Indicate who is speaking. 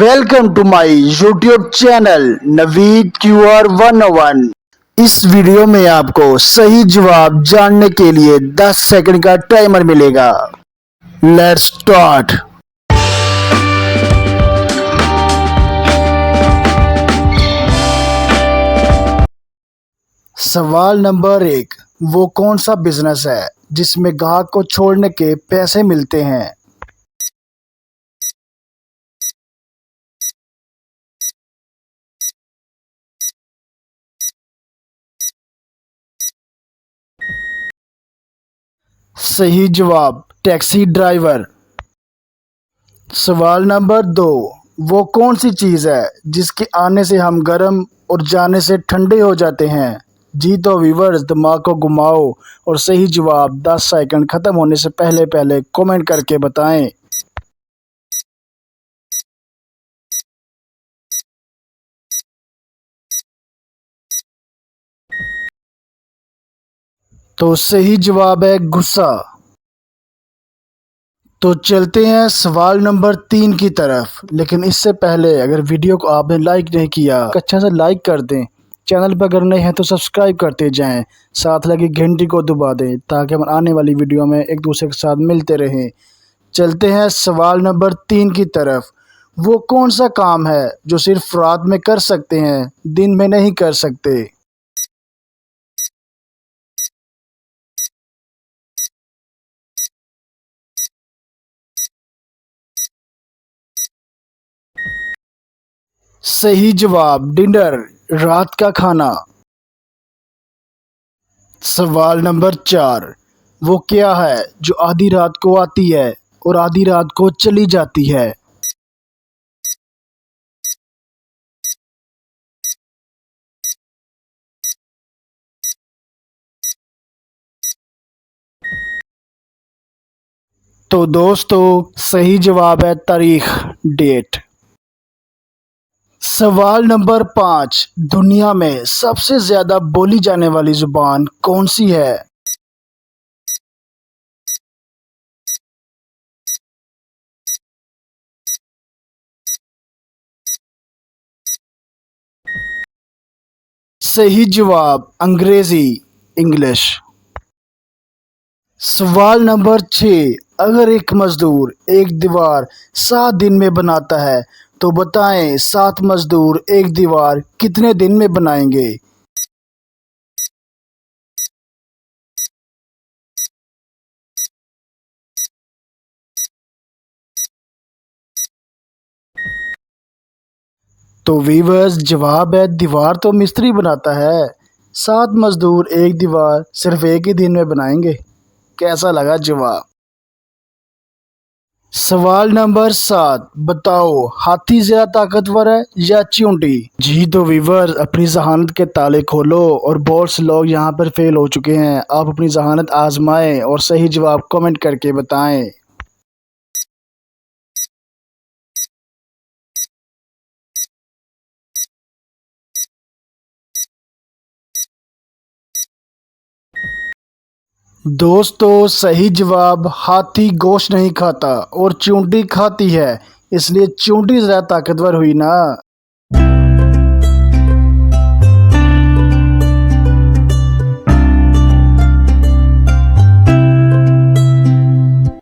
Speaker 1: Welcome to my YouTube channel Naveed QR 101। इस video में आपको सही जवाब जानने के लिए 10 सेकंड का टाइमर मिलेगा। Let's start. सवाल नंबर 1, वो कौन सा बिजनेस है जिसमें ग्राहक को छोड़ने के पैसे मिलते हैं? सही जवाब टैक्सी ड्राइवर। सवाल नंबर 2, वो कौन सी चीज़ है जिसके आने से हम गर्म और जाने से ठंडे हो जाते हैं? जी तो व्यूअर्स, दिमाग को घुमाओ और सही जवाब 10 सेकंड ख़त्म होने से पहले पहले कमेंट करके बताएं। तो सही जवाब है गुस्सा। तो चलते हैं सवाल नंबर 3 की तरफ, लेकिन इससे पहले अगर वीडियो को आपने लाइक नहीं किया अच्छा से लाइक कर दें। चैनल पर अगर नए हैं तो सब्सक्राइब करते जाएं, साथ लगी घंटी को दबा दें ताकि हम आने वाली वीडियो में एक दूसरे के साथ मिलते रहें। चलते हैं सवाल नंबर 3 की तरफ। वो कौन सा काम है जो सिर्फ रात में कर सकते हैं, दिन में नहीं कर सकते? सही जवाब डिनर, रात का खाना। सवाल नंबर 4, वो क्या है जो आधी रात को आती है और आधी रात को चली जाती है? तो दोस्तों सही जवाब है तारीख, डेट। सवाल नंबर 5, दुनिया में सबसे ज्यादा बोली जाने वाली जुबान कौन सी है? सही जवाब अंग्रेजी, इंग्लिश। सवाल नंबर 6, अगर एक मजदूर एक दीवार 7 दिन में बनाता है तो बताएं 7 मजदूर एक दीवार कितने दिन में बनाएंगे? तो वीवर्स जवाब है दीवार तो मिस्त्री बनाता है, 7 मजदूर एक दीवार सिर्फ एक ही दिन में बनाएंगे। कैसा लगा जवाब? सवाल नंबर 7, बताओ हाथी ज्यादा ताकतवर है या चींटी? जी तो वीवर्स, अपनी जहानत के ताले खोलो और बहुत से लोग यहाँ पर फेल हो चुके हैं। आप अपनी जहानत आजमाएं और सही जवाब कमेंट करके बताएं। दोस्तों सही जवाब हाथी गोश्त नहीं खाता और चींटी खाती है, इसलिए चींटी ज़्यादा ताकतवर हुई ना।